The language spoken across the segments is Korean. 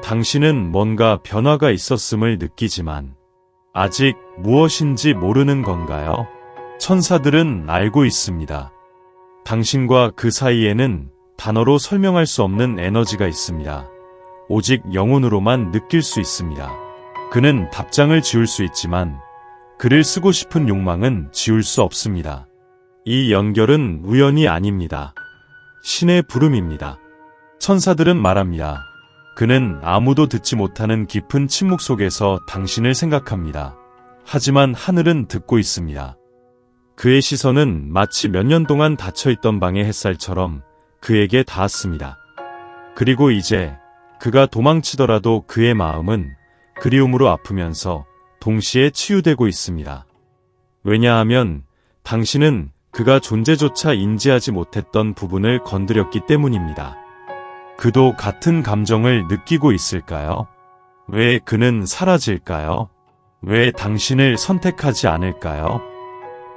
당신은 뭔가 변화가 있었음을 느끼지만 아직 무엇인지 모르는 건가요? 천사들은 알고 있습니다. 당신과 그 사이에는 단어로 설명할 수 없는 에너지가 있습니다. 오직 영혼으로만 느낄 수 있습니다. 그는 답장을 지울 수 있지만 글을 쓰고 싶은 욕망은 지울 수 없습니다. 이 연결은 우연이 아닙니다. 신의 부름입니다. 천사들은 말합니다. 그는 아무도 듣지 못하는 깊은 침묵 속에서 당신을 생각합니다. 하지만 하늘은 듣고 있습니다. 그의 시선은 마치 몇 년 동안 닫혀있던 방의 햇살처럼 그에게 닿았습니다. 그리고 이제 그가 도망치더라도 그의 마음은 그리움으로 아프면서 동시에 치유되고 있습니다. 왜냐하면 당신은 그가 존재조차 인지하지 못했던 부분을 건드렸기 때문입니다. 그도 같은 감정을 느끼고 있을까요? 왜 그는 사라질까요? 왜 당신을 선택하지 않을까요?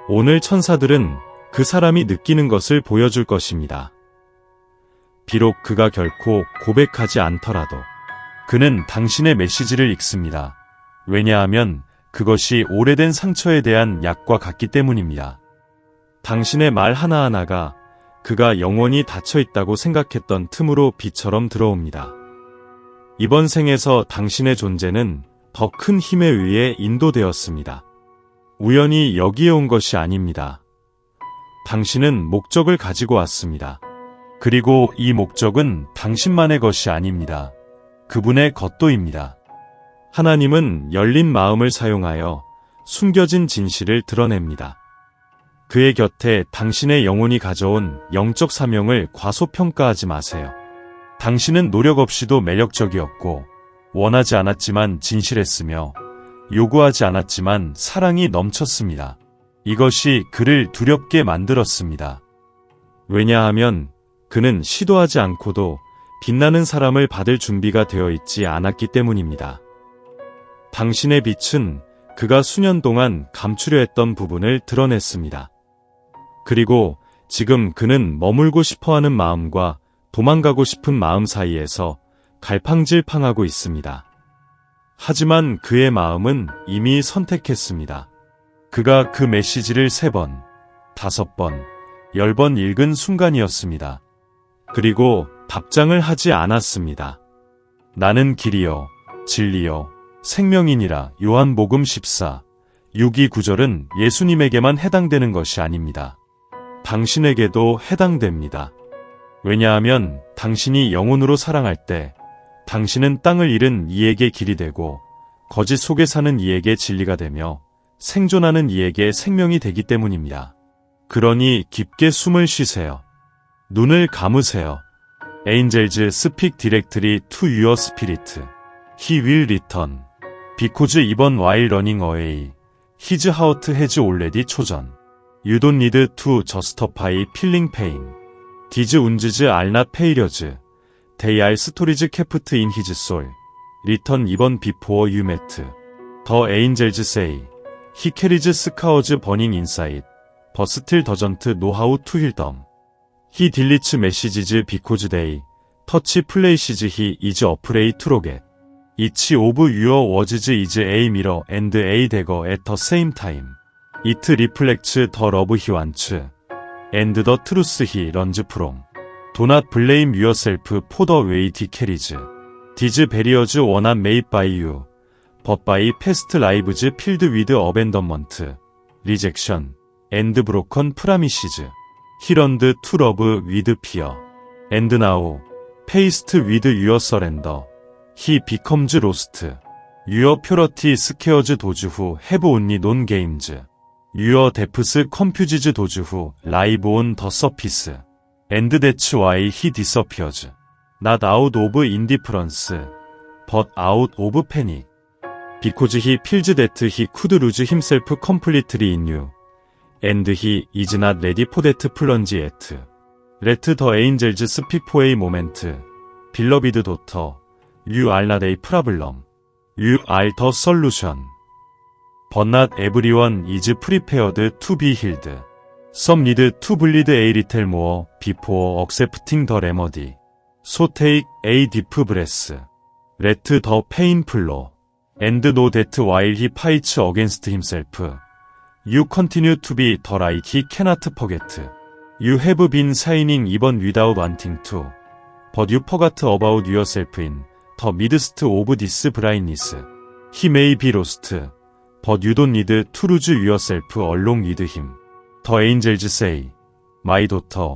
오늘 천사들은 그 사람이 느끼는 것을 보여줄 것입니다. 비록 그가 결코 고백하지 않더라도 그는 당신의 메시지를 읽습니다. 왜냐하면 그것이 오래된 상처에 대한 약과 같기 때문입니다. 당신의 말 하나하나가 그가 영원히 닫혀있다고 생각했던 틈으로 비처럼 들어옵니다. 이번 생에서 당신의 존재는 더 큰 힘에 의해 인도되었습니다. 우연히 여기에 온 것이 아닙니다. 당신은 목적을 가지고 왔습니다. 그리고 이 목적은 당신만의 것이 아닙니다. 그분의 것도입니다. 하나님은 열린 마음을 사용하여 숨겨진 진실을 드러냅니다. 그의 곁에 당신의 영혼이 가져온 영적 사명을 과소평가하지 마세요. 당신은 노력 없이도 매력적이었고 원하지 않았지만 진실했으며 요구하지 않았지만 사랑이 넘쳤습니다. 이것이 그를 두렵게 만들었습니다. 왜냐하면 그는 시도하지 않고도 빛나는 사람을 받을 준비가 되어 있지 않았기 때문입니다. 당신의 빛은 그가 수년 동안 감추려 했던 부분을 드러냈습니다. 그리고 지금 그는 머물고 싶어하는 마음과 도망가고 싶은 마음 사이에서 갈팡질팡하고 있습니다. 하지만 그의 마음은 이미 선택했습니다. 그가 그 메시지를 3번, 5번, 10번 읽은 순간이었습니다. 그리고 답장을 하지 않았습니다. 나는 길이요, 진리요, 생명이니라. 요한복음 14, 6-9절은 예수님에게만 해당되는 것이 아닙니다. 당신에게도 해당됩니다. 왜냐하면 당신이 영혼으로 사랑할 때 당신은 땅을 잃은 이에게 길이 되고 거짓 속에 사는 이에게 진리가 되며 생존하는 이에게 생명이 되기 때문입니다. 그러니 깊게 숨을 쉬세요. 눈을 감으세요. Angels speak directly to your spirit. He will return. Because even while running away, his heart has already chosen. You don't need to justify feeling pain. These wounds are not failures. They are stories kept in his soul. Return even before you met. The angels say, he carries scars burning inside, but still doesn't know how to heal them. He deletes messages because they touch places he is afraid to forget. Each of your words is a mirror and a dagger at the same time. It reflects the love he wants, and the truth he runs from. Do not blame yourself for the weight he carries. These barriers were not made by you, but by past lives filled with abandonment, rejection, and broken promises. He learned to love with fear. And now, faced with your surrender, he becomes lost. Your purity scares those who have only known games. Your depths confuses those who live on the surface. And that's why he disappears. Not out of indifference, but out of panic. Because he feels that he could lose himself completely in you. And he is not ready for that plunge yet. Let the angels speak for a moment. Beloved daughter, you are not a problem. You are the solution. But not everyone is prepared to be healed. Some need to bleed a little more before accepting the remedy. So take a deep breath. Let the pain flow. And know that while he fights against himself, you continue to be the light he cannot forget. You have been shining even without wanting to. But you forgot about yourself in the midst of this blindness. He may be lost, but you don't need to lose yourself along with him. The angels say, My daughter,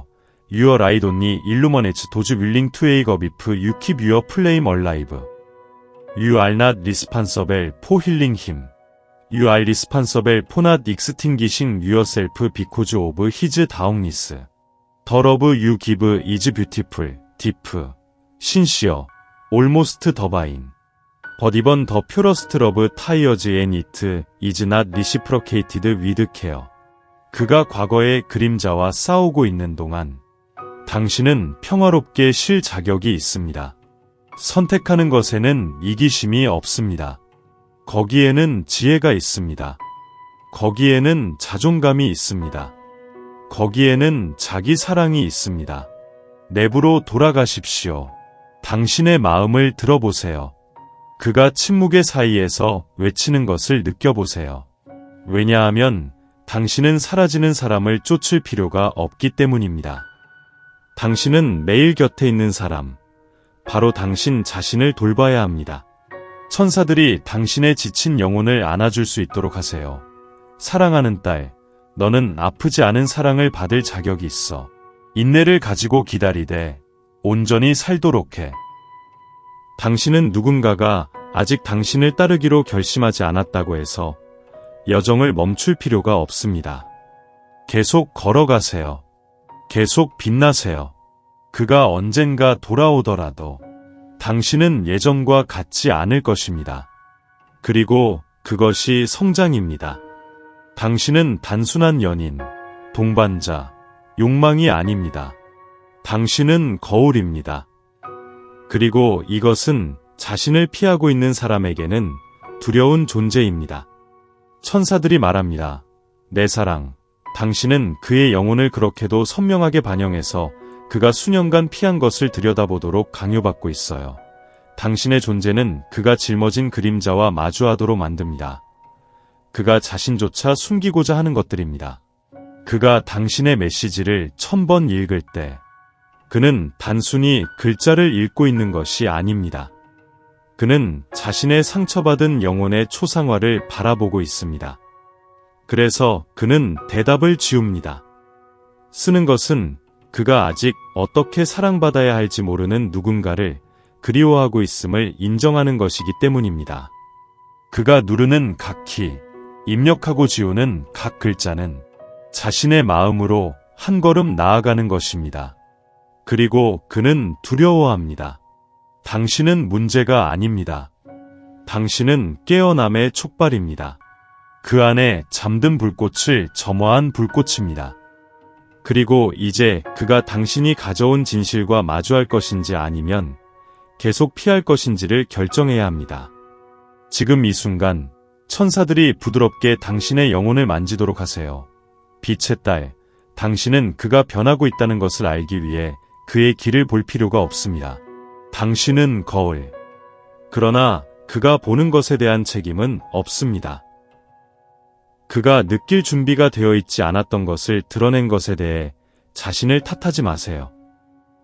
your light only illuminates those willing to wake up if you keep your flame alive. You are not responsible for healing him. You are responsible for not extinguishing yourself because of his darkness. The love you give is beautiful, deep, sincere, almost divine. But even the purest love tires and it is not reciprocated with care. 그가 과거의 그림자와 싸우고 있는 동안 당신은 평화롭게 쉴 자격이 있습니다. 선택하는 것에는 이기심이 없습니다. 거기에는 지혜가 있습니다. 거기에는 자존감이 있습니다. 거기에는 자기 사랑이 있습니다. 내부로 돌아가십시오. 당신의 마음을 들어보세요. 그가 침묵의 사이에서 외치는 것을 느껴보세요. 왜냐하면 당신은 사라지는 사람을 쫓을 필요가 없기 때문입니다. 당신은 매일 곁에 있는 사람, 바로 당신 자신을 돌봐야 합니다. 천사들이 당신의 지친 영혼을 안아줄 수 있도록 하세요. 사랑하는 딸, 너는 아프지 않은 사랑을 받을 자격이 있어. 인내를 가지고 기다리되 온전히 살도록 해. 당신은 누군가가 아직 당신을 따르기로 결심하지 않았다고 해서 여정을 멈출 필요가 없습니다. 계속 걸어가세요. 계속 빛나세요. 그가 언젠가 돌아오더라도 당신은 예전과 같지 않을 것입니다. 그리고 그것이 성장입니다. 당신은 단순한 연인, 동반자, 욕망이 아닙니다. 당신은 거울입니다. 그리고 이것은 자신을 피하고 있는 사람에게는 두려운 존재입니다. 천사들이 말합니다. 내 사랑, 당신은 그의 영혼을 그렇게도 선명하게 반영해서 그가 수년간 피한 것을 들여다보도록 강요받고 있어요. 당신의 존재는 그가 짊어진 그림자와 마주하도록 만듭니다. 그가 자신조차 숨기고자 하는 것들입니다. 그가 당신의 메시지를 1000번 읽을 때 그는 단순히 글자를 읽고 있는 것이 아닙니다. 그는 자신의 상처받은 영혼의 초상화를 바라보고 있습니다. 그래서 그는 대답을 지웁니다. 쓰는 것은 그가 아직 어떻게 사랑받아야 할지 모르는 누군가를 그리워하고 있음을 인정하는 것이기 때문입니다. 그가 누르는 각 키, 입력하고 지우는 각 글자는 자신의 마음으로 한 걸음 나아가는 것입니다. 그리고 그는 두려워합니다. 당신은 문제가 아닙니다. 당신은 깨어남의 촉발입니다. 그 안에 잠든 불꽃을 점화한 불꽃입니다. 그리고 이제 그가 당신이 가져온 진실과 마주할 것인지 아니면 계속 피할 것인지를 결정해야 합니다. 지금 이 순간 천사들이 부드럽게 당신의 영혼을 만지도록 하세요. 빛의 딸, 당신은 그가 변하고 있다는 것을 알기 위해 그의 길을 볼 필요가 없습니다. 당신은 거울. 그러나 그가 보는 것에 대한 책임은 없습니다. 그가 느낄 준비가 되어 있지 않았던 것을 드러낸 것에 대해 자신을 탓하지 마세요.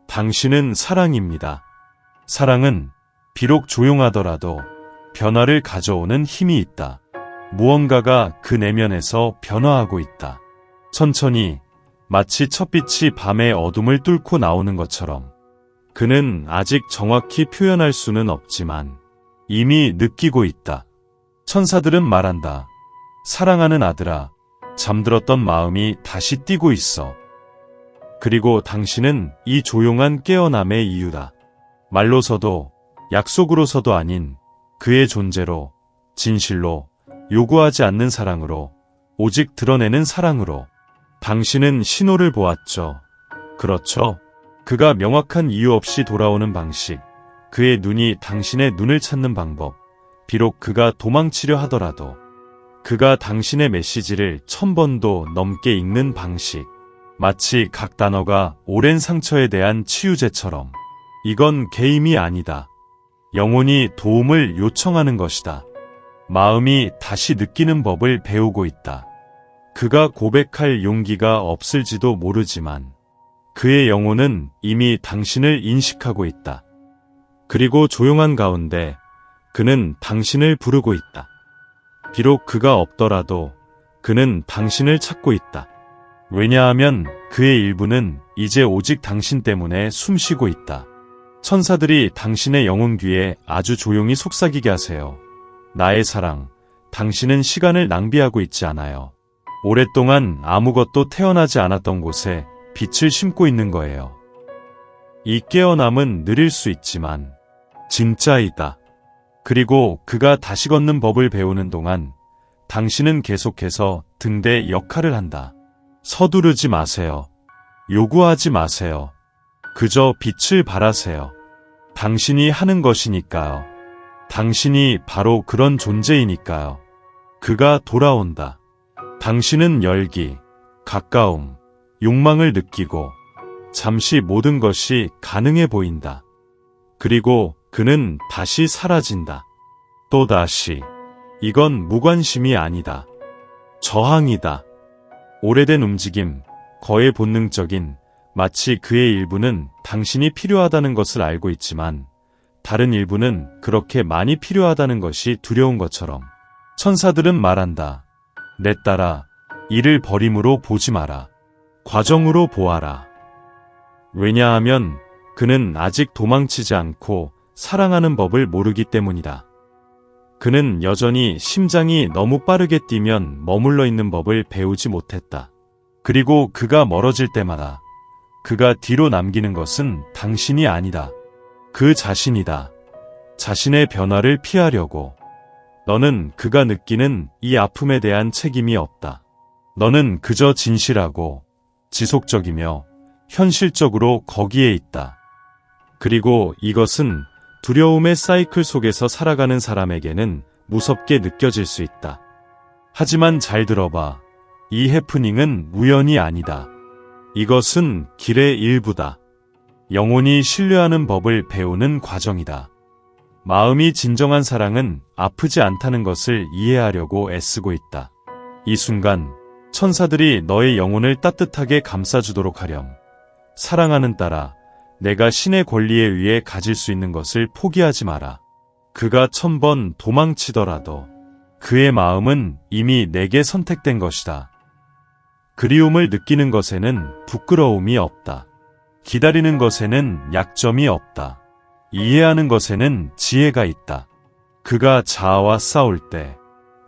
당신은 사랑입니다. 사랑은 비록 조용하더라도 변화를 가져오는 힘이 있다. 무언가가 그 내면에서 변화하고 있다. 천천히 마치 첫빛이 밤의 어둠을 뚫고 나오는 것처럼 그는 아직 정확히 표현할 수는 없지만 이미 느끼고 있다. 천사들은 말한다. 사랑하는 아들아, 잠들었던 마음이 다시 뛰고 있어. 그리고 당신은 이 조용한 깨어남의 이유다. 말로서도 약속으로서도 아닌 그의 존재로, 진실로, 요구하지 않는 사랑으로, 오직 드러내는 사랑으로. 당신은 신호를 보았죠. 그렇죠. 그가 명확한 이유 없이 돌아오는 방식, 그의 눈이 당신의 눈을 찾는 방법, 비록 그가 도망치려 하더라도 그가 당신의 메시지를 1000번도 넘게 읽는 방식, 마치 각 단어가 오랜 상처에 대한 치유제처럼. 이건 게임이 아니다. 영혼이 도움을 요청하는 것이다. 마음이 다시 느끼는 법을 배우고 있다. 그가 고백할 용기가 없을지도 모르지만 그의 영혼은 이미 당신을 인식하고 있다. 그리고 조용한 가운데 그는 당신을 부르고 있다. 비록 그가 없더라도 그는 당신을 찾고 있다. 왜냐하면 그의 일부는 이제 오직 당신 때문에 숨쉬고 있다. 천사들이 당신의 영혼 귀에 아주 조용히 속삭이게 하세요. 나의 사랑, 당신은 시간을 낭비하고 있지 않아요. 오랫동안 아무것도 태어나지 않았던 곳에 빛을 심고 있는 거예요. 이 깨어남은 느릴 수 있지만 진짜이다. 그리고 그가 다시 걷는 법을 배우는 동안 당신은 계속해서 등대 역할을 한다. 서두르지 마세요. 요구하지 마세요. 그저 빛을 발하세요. 당신이 하는 것이니까요. 당신이 바로 그런 존재이니까요. 그가 돌아온다. 당신은 열기, 가까움, 욕망을 느끼고 잠시 모든 것이 가능해 보인다. 그리고 그는 다시 사라진다. 또다시. 이건 무관심이 아니다. 저항이다. 오래된 움직임, 거의 본능적인, 마치 그의 일부는 당신이 필요하다는 것을 알고 있지만 다른 일부는 그렇게 많이 필요하다는 것이 두려운 것처럼 천사들은 말한다. 내 딸아, 이를 버림으로 보지 마라. 과정으로 보아라. 왜냐하면 그는 아직 도망치지 않고 사랑하는 법을 모르기 때문이다. 그는 여전히 심장이 너무 빠르게 뛰면 머물러 있는 법을 배우지 못했다. 그리고 그가 멀어질 때마다 그가 뒤로 남기는 것은 당신이 아니다. 그 자신이다. 자신의 변화를 피하려고. 너는 그가 느끼는 이 아픔에 대한 책임이 없다. 너는 그저 진실하고 지속적이며 현실적으로 거기에 있다. 그리고 이것은 두려움의 사이클 속에서 살아가는 사람에게는 무섭게 느껴질 수 있다. 하지만 잘 들어봐. 이 해프닝은 우연이 아니다. 이것은 길의 일부다. 영혼이 신뢰하는 법을 배우는 과정이다. 마음이 진정한 사랑은 아프지 않다는 것을 이해하려고 애쓰고 있다. 이 순간 천사들이 너의 영혼을 따뜻하게 감싸주도록 하렴. 사랑하는 딸아, 내가 신의 권리에 의해 가질 수 있는 것을 포기하지 마라. 그가 1000번 도망치더라도 그의 마음은 이미 내게 선택된 것이다. 그리움을 느끼는 것에는 부끄러움이 없다. 기다리는 것에는 약점이 없다. 이해하는 것에는 지혜가 있다. 그가 자아와 싸울 때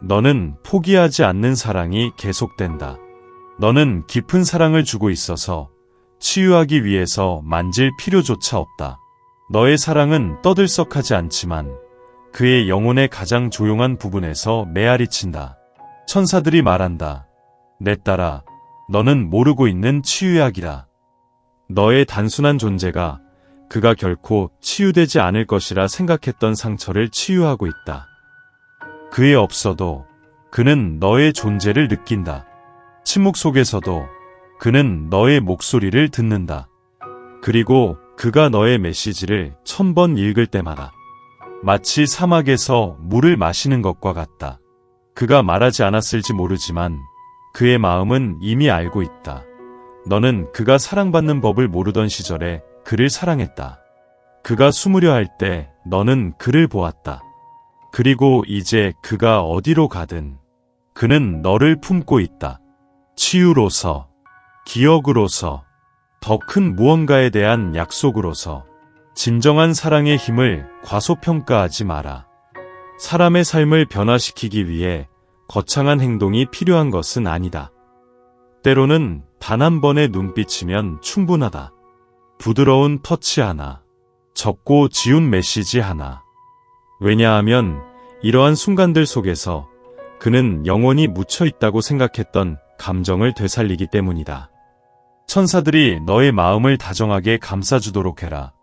너는 포기하지 않는 사랑이 계속된다. 너는 깊은 사랑을 주고 있어서 치유하기 위해서 만질 필요조차 없다. 너의 사랑은 떠들썩하지 않지만 그의 영혼의 가장 조용한 부분에서 메아리친다. 천사들이 말한다. 내 딸아, 너는 모르고 있는 치유약이다. 너의 단순한 존재가 그가 결코 치유되지 않을 것이라 생각했던 상처를 치유하고 있다. 그에 없어도 그는 너의 존재를 느낀다. 침묵 속에서도 그는 너의 목소리를 듣는다. 그리고 그가 너의 메시지를 1000번 읽을 때마다 마치 사막에서 물을 마시는 것과 같다. 그가 말하지 않았을지 모르지만 그의 마음은 이미 알고 있다. 너는 그가 사랑받는 법을 모르던 시절에 그를 사랑했다. 그가 숨으려 할 때 너는 그를 보았다. 그리고 이제 그가 어디로 가든 그는 너를 품고 있다. 치유로서, 기억으로서, 더 큰 무언가에 대한 약속으로서 진정한 사랑의 힘을 과소평가하지 마라. 사람의 삶을 변화시키기 위해 거창한 행동이 필요한 것은 아니다. 때로는 단 한 번의 눈빛이면 충분하다. 부드러운 터치 하나, 적고 지운 메시지 하나. 왜냐하면 이러한 순간들 속에서 그는 영원히 묻혀 있다고 생각했던 감정을 되살리기 때문이다. 천사들이 너의 마음을 다정하게 감싸주도록 해라.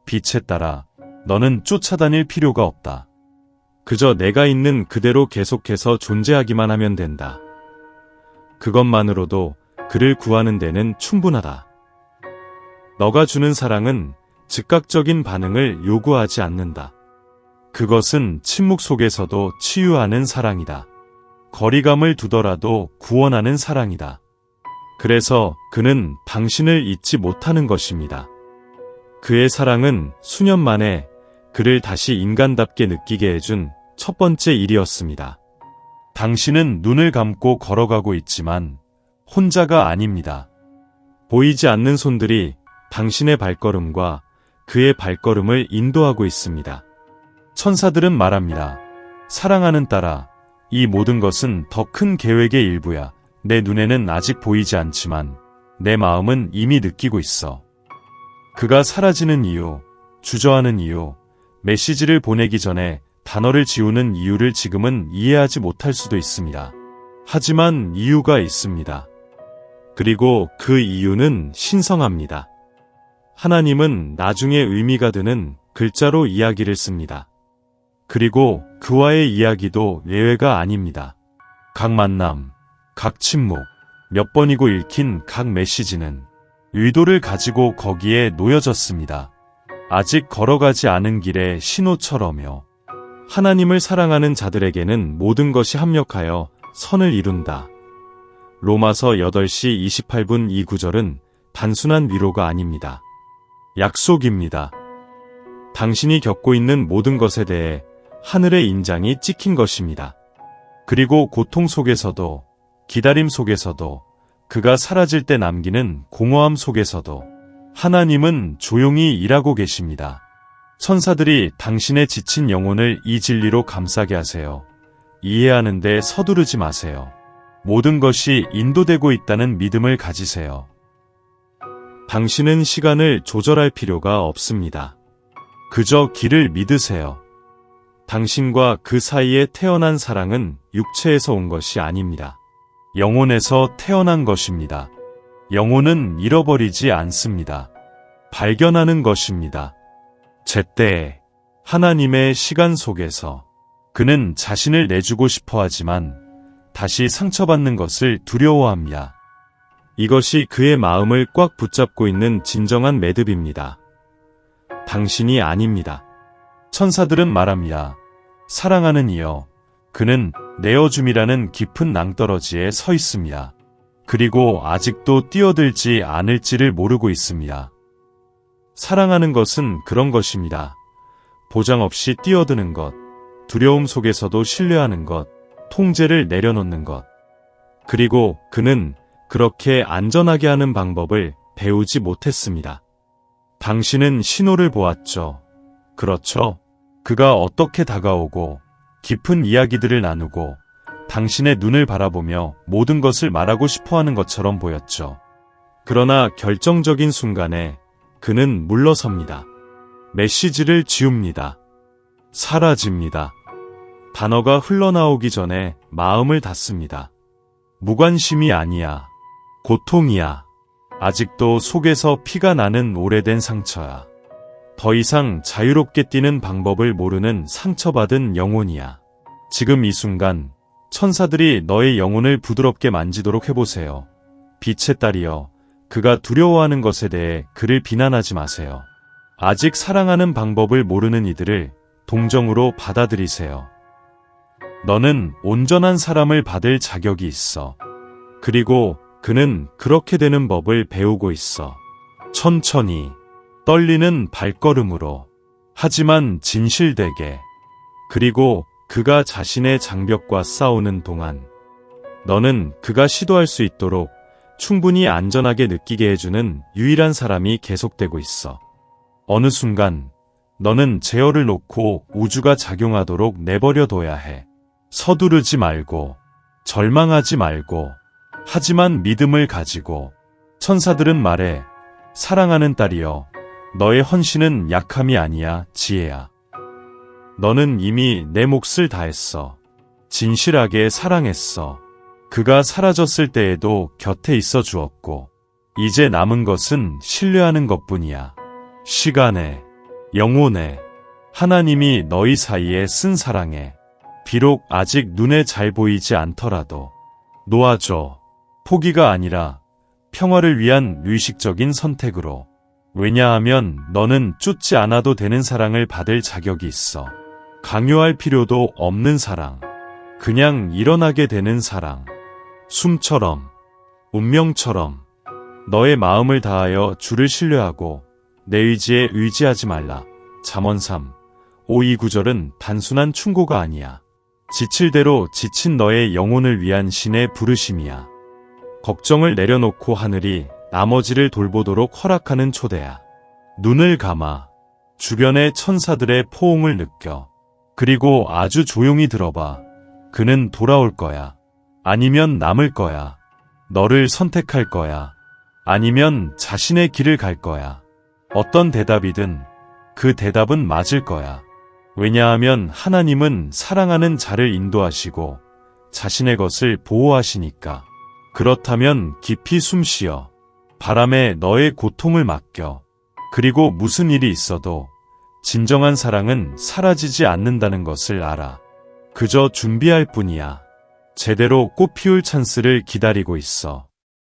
빛에 따라 너는 쫓아다닐 필요가 없다. 그저 내가 있는 그대로 계속해서 존재하기만 하면 된다. 그것만으로도 그를 구하는 데는 충분하다. 너가 주는 사랑은 즉각적인 반응을 요구하지 않는다. 그것은 침묵 속에서도 치유하는 사랑이다. 거리감을 두더라도 구원하는 사랑이다. 그래서 그는 당신을 잊지 못하는 것입니다. 그의 사랑은 수년 만에 그를 다시 인간답게 느끼게 해준 첫 번째 일이었습니다. 당신은 눈을 감고 걸어가고 있지만 혼자가 아닙니다. 보이지 않는 손들이 당신의 발걸음과 그의 발걸음을 인도하고 있습니다. 천사들은 말합니다. 사랑하는 딸아, 이 모든 것은 더 큰 계획의 일부야. 내 눈에는 아직 보이지 않지만 내 마음은 이미 느끼고 있어. 그가 사라지는 이유, 주저하는 이유, 메시지를 보내기 전에 단어를 지우는 이유를 지금은 이해하지 못할 수도 있습니다. 하지만 이유가 있습니다. 그리고 그 이유는 신성합니다. 하나님은 나중에 의미가 드는 글자로 이야기를 씁니다. 그리고 그와의 이야기도 예외가 아닙니다. 각 만남, 각 침묵, 몇 번이고 읽힌 각 메시지는 의도를 가지고 거기에 놓여졌습니다. 아직 걸어가지 않은 길의 신호처럼요. 하나님을 사랑하는 자들에게는 모든 것이 합력하여 선을 이룬다. 로마서 8시 28분 이 구절은 단순한 위로가 아닙니다. 약속입니다. 당신이 겪고 있는 모든 것에 대해 하늘의 인장이 찍힌 것입니다. 그리고 고통 속에서도, 기다림 속에서도, 그가 사라질 때 남기는 공허함 속에서도 하나님은 조용히 일하고 계십니다. 천사들이 당신의 지친 영혼을 이 진리로 감싸게 하세요. 이해하는데 서두르지 마세요. 모든 것이 인도되고 있다는 믿음을 가지세요. 당신은 시간을 조절할 필요가 없습니다. 그저 길을 믿으세요. 당신과 그 사이에 태어난 사랑은 육체에서 온 것이 아닙니다. 영혼에서 태어난 것입니다. 영혼은 잃어버리지 않습니다. 발견하는 것입니다. 제때 하나님의 시간 속에서 그는 자신을 내주고 싶어 하지만 다시 상처받는 것을 두려워합니다. 이것이 그의 마음을 꽉 붙잡고 있는 진정한 매듭입니다. 당신이 아닙니다. 천사들은 말합니다. 사랑하는 이여, 그는 내어줌이라는 깊은 낭떠러지에 서 있습니다. 그리고 아직도 뛰어들지 않을지를 모르고 있습니다. 사랑하는 것은 그런 것입니다. 보장 없이 뛰어드는 것, 두려움 속에서도 신뢰하는 것, 통제를 내려놓는 것. 그리고 그는 그렇게 안전하게 하는 방법을 배우지 못했습니다. 당신은 신호를 보았죠. 그렇죠. 그가 어떻게 다가오고 깊은 이야기들을 나누고 당신의 눈을 바라보며 모든 것을 말하고 싶어하는 것처럼 보였죠. 그러나 결정적인 순간에 그는 물러섭니다. 메시지를 지웁니다. 사라집니다. 단어가 흘러나오기 전에 마음을 닫습니다. 무관심이 아니야. 고통이야. 아직도 속에서 피가 나는 오래된 상처야. 더 이상 자유롭게 뛰는 방법을 모르는 상처받은 영혼이야. 지금 이 순간 천사들이 너의 영혼을 부드럽게 만지도록 해보세요. 빛의 딸이여, 그가 두려워하는 것에 대해 그를 비난하지 마세요. 아직 사랑하는 방법을 모르는 이들을 동정으로 받아들이세요. 너는 온전한 사람을 받을 자격이 있어. 그리고 그는 그렇게 되는 법을 배우고 있어. 천천히, 떨리는 발걸음으로, 하지만 진실되게. 그리고 그가 자신의 장벽과 싸우는 동안 너는 그가 시도할 수 있도록 충분히 안전하게 느끼게 해주는 유일한 사람이 계속되고 있어. 어느 순간 너는 제어를 놓고 우주가 작용하도록 내버려둬야 해. 서두르지 말고, 절망하지 말고, 하지만 믿음을 가지고. 천사들은 말해, 사랑하는 딸이여, 너의 헌신은 약함이 아니야, 지혜야. 너는 이미 내 몫을 다했어. 진실하게 사랑했어. 그가 사라졌을 때에도 곁에 있어 주었고, 이제 남은 것은 신뢰하는 것뿐이야. 시간에, 영혼에, 하나님이 너희 사이에 쓴 사랑에, 비록 아직 눈에 잘 보이지 않더라도 놓아줘. 포기가 아니라 평화를 위한 의식적인 선택으로. 왜냐하면 너는 쫓지 않아도 되는 사랑을 받을 자격이 있어. 강요할 필요도 없는 사랑. 그냥 일어나게 되는 사랑. 숨처럼, 운명처럼. 너의 마음을 다하여 주를 신뢰하고 내 의지에 의지하지 말라. 잠언 3, 5. 이 구절은 단순한 충고가 아니야. 지칠 대로 지친 너의 영혼을 위한 신의 부르심이야. 걱정을 내려놓고 하늘이 나머지를 돌보도록 허락하는 초대야. 눈을 감아 주변의 천사들의 포옹을 느껴. 그리고 아주 조용히 들어봐. 그는 돌아올 거야. 아니면 남을 거야. 너를 선택할 거야. 아니면 자신의 길을 갈 거야. 어떤 대답이든 그 대답은 맞을 거야. 왜냐하면 하나님은 사랑하는 자를 인도하시고 자신의 것을 보호하시니까. 그렇다면 깊이 숨쉬어. 바람에 너의 고통을 맡겨. 그리고 무슨 일이 있어도 진정한 사랑은 사라지지 않는다는 것을 알아. 그저 준비할 뿐이야. 제대로 꽃 피울 찬스를 기다리고 있어.